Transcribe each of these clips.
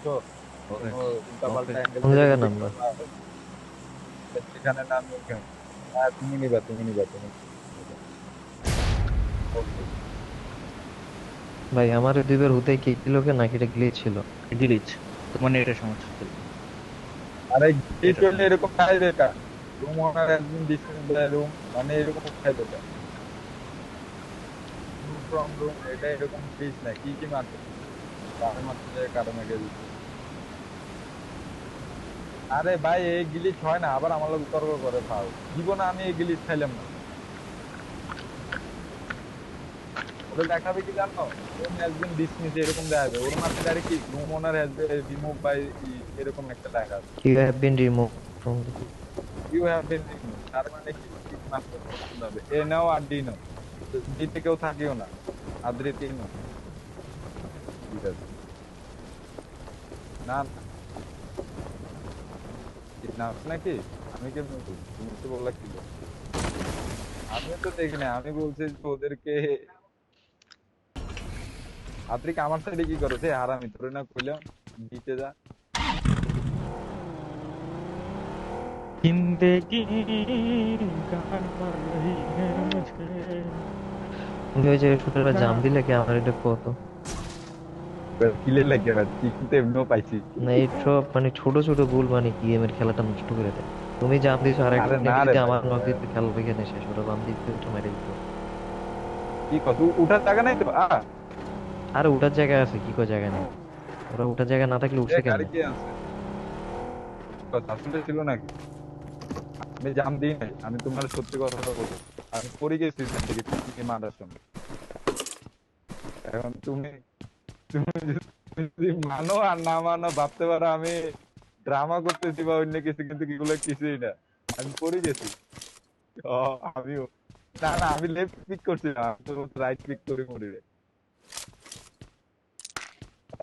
তো ওকে কোনো ওকে। উল্টাপাল্টা অ্যাঙ্গেল কোন থেকে জায়গায় যদি নামবা? কেউ আসে, সেখানে নামি ওখানে। হ্যাঁ, তুমি নিবা। ওকে। ভাই আমার দুইবার হুতে কি ছিল কে নাকি এটা গ্লিচ ছিল? ডিলিট, তোমার নেটের সমস্যা ছিল। আরে এই নেটের চলে সমস্যা। এরকম খাই বেটা, রুম ওনার একদিন ডিসমিস দেয় রুম, মানে এরকম খাই বেটা, মুভ ফ্রম রুম, এটা এরকম প্লিজ না, কি কি মারতেছে, কারে মারতেছে, কারে মেরে দিচ্ছে। আরে ভাই এই গিলিচ হয় না, আবার আমার লোক তর্ক করে ফাও, জীবনে আমি এই গিলিচ খাইলাম না। ওটা দেখাবে কি জানো, রুম হ্যাজ বিন ডিসমিস এরকম দেখাবে, ওর মারতে ডাইরেক্ট কি room owner has been remove by, এরকম একটা লেখা আছে। You have been removed from the group. You have been remove, তার মানে কি কি মারতেছে বুঝতে হবে, এ নাও আর ডি নাও, ডিতে কেউ থাকিও না, আদ্রিতেই নাও, ঠিক আছে। না না, ঠিক না আছে নাকি, আমি কেমন বলবো, তুমি তো বললা কি বল, আমিও তো দেখি না, আমি বলছি যে ওদেরকে, আদ্রিক আমার সাইডে কি করেছে হারামি, তোরে না কইলাম দিতে যা। जिंदगी गान पड़ रही है मुझे। তুমি ওই যে শুটারটা জাম দিলে কি আমার এটা কত? কিলে লাগে না, চিকু তো এমনিও পাইছি। না এইসব মানে ছোট ছোট ভুল মানে গেমের খেলাটা নষ্ট করে দেয়। তুমি জাম দিছো আর একটা আরে না প্লেয়ার রে যদি ভাই, আমার নক দিতে খেলবে এখানে শেষ, ওরা বাম দিতে উঠে মেরে দিত। কি কত উঠার জায়গা নাই তো আর ওটার জায়গা আছে কি কয় জায়গা নেই? ওরা ওটার জায়গা না থাকলে এ উঠছে গাড়ি কেমনে? কে আনছে, কথা শুনতে ছিল নাকি, আমি জাম দিই নাই, আমি তোমার সত্যি কথাটা বলবো, আমি পড়ে গেছি এখান থেকে পিছিয়ে মারার সময়। এখন তুমি তুমি যদি মানো আর না মানো ভাবতে পারো আমি ড্রামা করতেছি বা অন্য কিছু, কিন্তু এগুলো কিছুই না, আমি পড়ে গেছি। ও, আমিও, না না আমি লেফট পিক করছি না, আমি তো রাইট পিক করে মরি রে।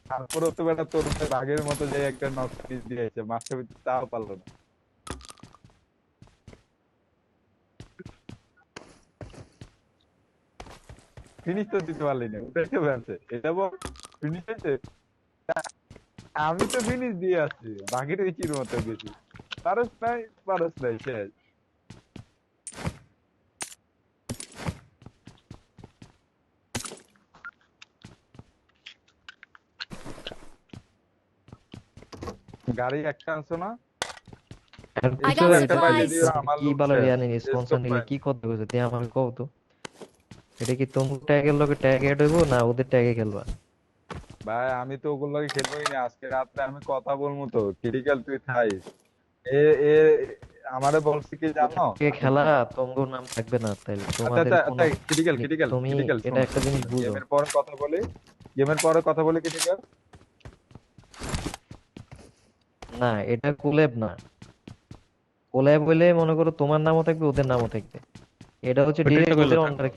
তারপরে তো বেটা তোর আগের মতো যে একটা নক পিস দিয়েছে মাস্টার ভিতরে, তাও পারলো না। ফিনিশ তো দিতে পারলি না, ওটাই তো ব্যাপার, এটা বল, ফিনিশ হয়েছে, আমি তো ফিনিশ দিয়ে আসছি, বাকিটা চির মতো গেছি, পারস নাই, পারস নাই, শেষ। গাড়ি একটা আনছো না, আর I বুঝছো got এসকো এটা একটা পাইলে supplies. দিও, আমার কি লুট বলে শেষ, জানি স্পন্সর এসকো নিলে পাই কি কথা কইছে তুই আমাকে কও তো। এটা কি তোমার ট্যাগের লগে ট্যাগ এড হইবো না ওদের ট্যাগে খেলবা? ভাই, আমি তো ওগুলোকে খেলবোই না, আজকে রাত্রে আমি কথা বলবো তো, ক্রিটিক্যাল তুই থাইস, এ এ আমারে বলছে কি ওদের জানো, ট্যাগে আমি খেলা কি, তোমার নাম থাকবে না, তাইলে আচ্ছা তোমাদের আচ্ছা কোনো আচ্ছা, ক্রিটিক্যাল ক্রিটিক্যাল তুমি ক্রিটিক্যাল, এটা শোনো একটা শোনো জিনিস শোনো, বুঝো। গেমের পরে কথা বলি, গেমের পরে কথা বলি, ক্রিটিক্যাল। না এটা কোল্যাব না, কোল্যাব বলে মনে করো তোমার নামও থাকবে ওদের নামও থাকবে, এটা হচ্ছে ওইটাই তো ডিরেক্ট কইলো ওদের থাকবো। অন্ডারে।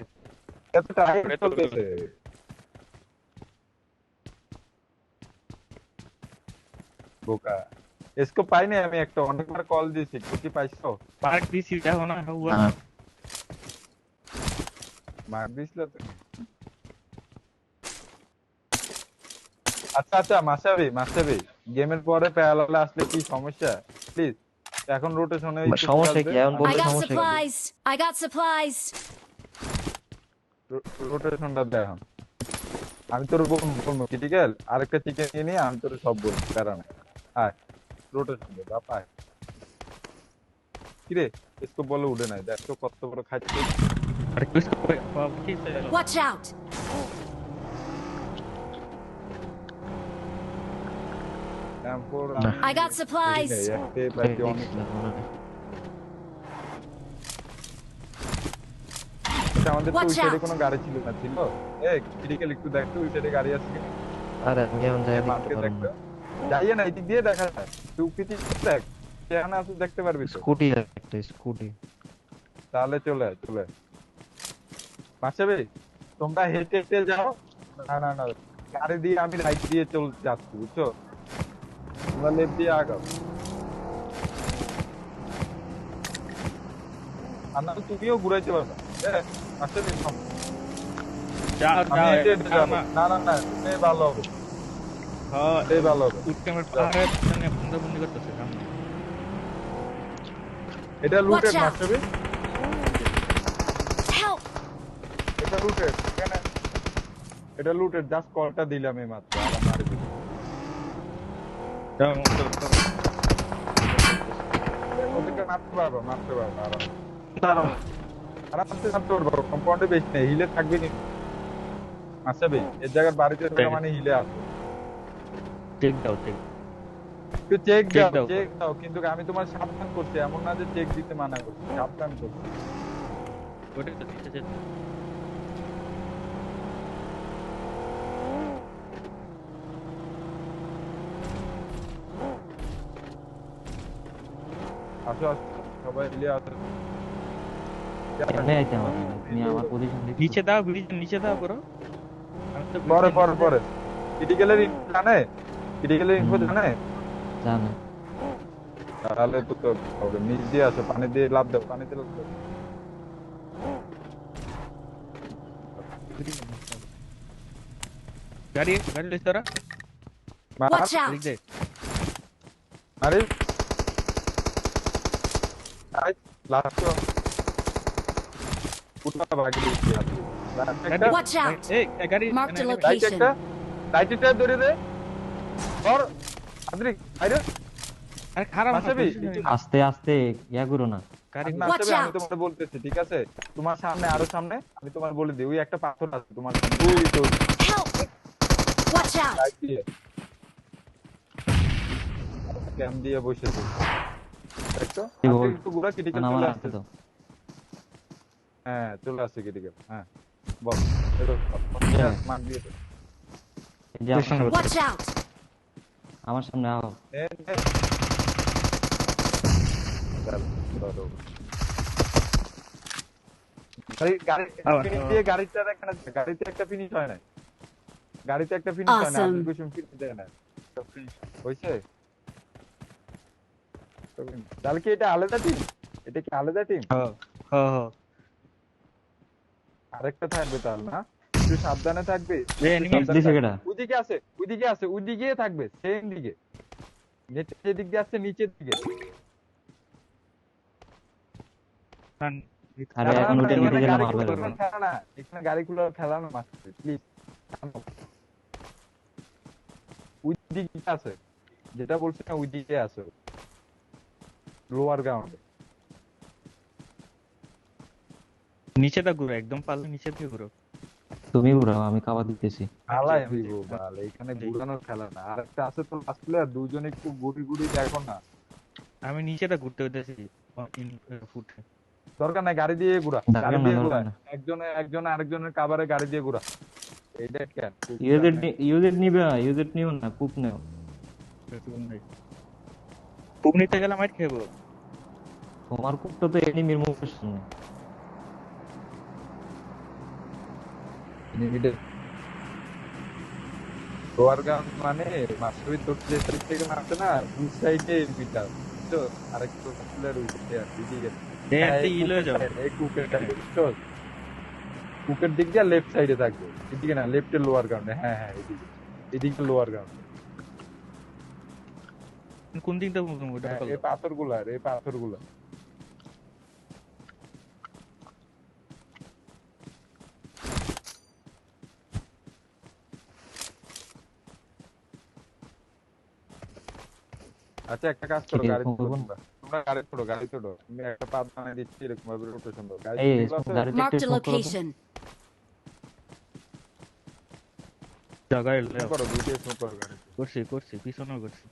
এত টাইম ওইটাই তো কইলো চলতেছে, থাকবো। বোকা, এসকো পাই নাই, আমি একটা অনেকবার কল দিয়েছি, তুই কি পাইছো, পার্ক দিছি দেখো না হুয়া। না মার দিছিল তুমি। আচ্ছা আচ্ছা, মাসাবি মাসাবি, গেমের পরে প্যারালালে আসলে কি সমস্যা, প্লিজ এখন রোটেশনে একটু ফোকাস সমস্যা দে, কি এখন I বললে? আমি got সমস্যা কি? supplies. I got supplies. রোটেশনটা দে এখন, আমি তোর বলবো ক্রিটিক্যাল, আরেকটা চিকেন নিয়ে নিয়ে আমি তোর সব বলবো, প্যারা নাই, আয় রোটেশন দে বাপ, আয়। কিরে, এসকো বলে উঠে নাই, দেখ তো কত বড় খাচ্ছে। আর কিস কি চাইলো। Watch out. তারপর না আমি I got দেখি supplies. নাই, একটাই পাইছি অনেক। দেখছিলাম মনে হয়। আচ্ছা, আমাদের তো ওই Watch সাইডে out. কোনো গাড়ি ছিল না, ছিল, এ ক্রিটিক্যাল একটু দেখতো ওই সাইডে গাড়ি আছে কিনা, আরে আমি এখন এ যাই দেখতে মার্কে পারবো না। দেখতো, যাইয়ে না এদিক দিয়ে দেখা যায়, তুই ক্রিটিক দেখ, সেখানে আছে দেখতে পারবি তো, স্কুটি, একটা স্কুটি। তাহলে চলে আয়, চলে আয়। বাঁচাবে, তোমরা হেঁটে হেঁটে যাও, না না না, গাড়ি দিয়ে আমি রাইট দিয়ে যাচ্ছি বুঝছো, তোমরা লেফট দিয়ে আগাও, আর না তুমিও ঘুরাইতে পারবে, বাঁচাবে, যাও আমি যাও হেঁটে হেঁটে যাও যাবো, না। না না না, তুমি ভালো হবে, হ্যাঁ এই ভালো হবে। উঠকে আমার পাহাড়ে মানে বন্ধু করতেছে সামনে। এটা লুটেড Watch out! মাস্টারবি, Help! এটা লুটেড, এখানে এটা লুটেড, জাস্ট কলটা দিলাম এই মাত্র আর আমার ওদেরকে মারতে পারবো আরাম, আরামসে মারতে পারবো, কম্পাউন্ডে বেশি নেই, হিলে থাকবে নি মাস্টারবি, এর জায়গার বাড়িতে থাকা মানে হিলে আছে। চেক দাও চেক। একটু চেক Check দাও, দাও। চেক দাও, কিন্তু আমি তোমার সাবধান করছি, এমন না যে চেক দিতে মানা করছি, সাবধান করছি। ওটাই তো দিতে চাই। আসো আসো সবাই হিলে আসো। কেমনে আইতে আমার তুমি আমার পজিশন দেখছো? নিচে দাও ব্রিজ নিচে দাও করো। আমি তো পরে bridge-এর পরে নিচে- পরে ক্রিটিক্যালের ইনফো জানে, ক্রিটিক্যালের ইনফো হুম। জানে, জানো তাহলে তো হবে, নিচ দিয়ে আসো, পানি দিয়ে লাভ দাও, পানিতে লাভ দাও। গাড়ি গাড়ি লইছ তোরা? মার, Watch out! এদিক দে। আরে আই লাস্ট পুরো বাকি দিচ্ছি আর লাস্ট একটা Watch out! এই গাড়ি Mark the এনে- এনে- রাইট একটা রাইটটা ধরে দে আর আদ্রি আইরে আরে খারাপ না, মাসাবি, position একটু নেই। আস্তে আস্তে ইয়া করো না। গাড়ি আমি Watch মাসাবি, আমি out! তোমাকে বলতেছি ঠিক আছে, তোমার সামনে আরো সামনে আমি তোমার বলে দিই, ওই একটা পাথর আছে তোমার সামনে, ওই তো Help! Watch out! রাইট দিয়ে ক্যাম দিয়ে বসেছে, দেখছো এই আজকে বল। একটু গুড়া ক্রিটিক্যাল না, আমার চলে আছে আসছে, তো। হ্যাঁ চলে আসছে ক্রিটিক্যাল, হ্যাঁ বল এরো মার দিয়ে দে। এই যে আমার- Watch out! আমার সামনে আও। নে, নে। চল, ধরো। আবার, finish দিয়ে গাড়িটার এখানে দে, গাড়িতে একটা ফিনিশ হয় না, গাড়িতে একটা ফিনিশ হয় না, Awesome. আপনি কুসুম ফিনিশ দেয় না, হয়েছে? তাহলে কি এটা আলাদা টিম, এটা কি আলাদা টিম? হ্যাঁ হ্যাঁ হ্যাঁ। আরেকটা থাকবে তাহলে না, একটু সাবধানে থাকবে, এই enemy সাবধানে দিছে থাকবে। কেডা? ওইদিকে আছে, ওইদিকে আছে, ওইদিকে থাকবে, সেম দিকে, নেটের যেদিক দিয়ে আসছে নিচের দিকে। আরে না, এখন না, উঠে এখানে নিতে গেলে গাড়ি মারবে গুলোর না। খেলা না, এখানে গাড়িগুলোর খেলা না মাস্টার, প্লিজ। ওই দিকে আছে, যেটা বলছি না ওই দিকে আছে, লোয়ার গ্রাউন্ডে। নিচে দা ঘুরো, একদম পারলে নিচে দিয়ে ঘুরো। তুমি উড়াও, আমি খাবার দিতেছি। আলাই আমি গো বাল, এখানে ঘুরানোর খেলা না, আর একটা আছে তো লাস্ট প্লেয়ার, দুজনে একটু গুড়ি গুড়ি দেখো না, আমি নিচে দা ঘুরতে হইতেছি ফুট। দরকার নাই, গাড়ি দিয়ে ঘুরা, দরকার গাড়ি না, দিয়ে দরকার ঘুরা, না। একজনে আরেকজনের কাভারে গাড়ি দিয়ে ঘুরা, এইটা কেন ইউজেট নিবে না, ইউজেট নিও না, কুপ নেও। পুক নিতে গেলে মাইট খেবো। তোমার কুপটা তো এনিমির মুখের সামনে। লোয়ার গ্রাউন্ড মানে মাস্টারি তোর যে সাইড থেকে মারছে না, দুই সাইডে এমপিটা, বুঝছো? আরেকটু প্লেয়ার উঠে আর দিকে এই একটা ইল হয়ে যাও। এই কুকেরটা বুঝছো, কুকের দিক দিয়ে লেফট সাইডে থাকবে, এদিকে না, লেফটের লোয়ার গ্রাউন্ডে, হ্যাঁ হ্যাঁ এদিকে, এদিকে লোয়ার গ্রাউন্ডে, কোন দিক দিয়ে মুভ ওটা এই করলো? পাথরগুলা, এই পাথরগুলা। আচ্ছা একটা কাজ করো, কি গাড়ি এরকম ছোড়ো, করবো না? তোমরা গাড়ি ছোড়ো, গাড়ি ছোড়ো, তুমি একটা পাত বানিয়ে দিচ্ছি এরকম ভাবে রোটেশন দাও, গাড়ি এই যেগুলো আছে, গাড়িতে Marked একটা a স্মোক করো তো। location. জায়গায় করো দুইটাই স্মোক করো গাড়ি। করছি করছি পিছনেও করছি।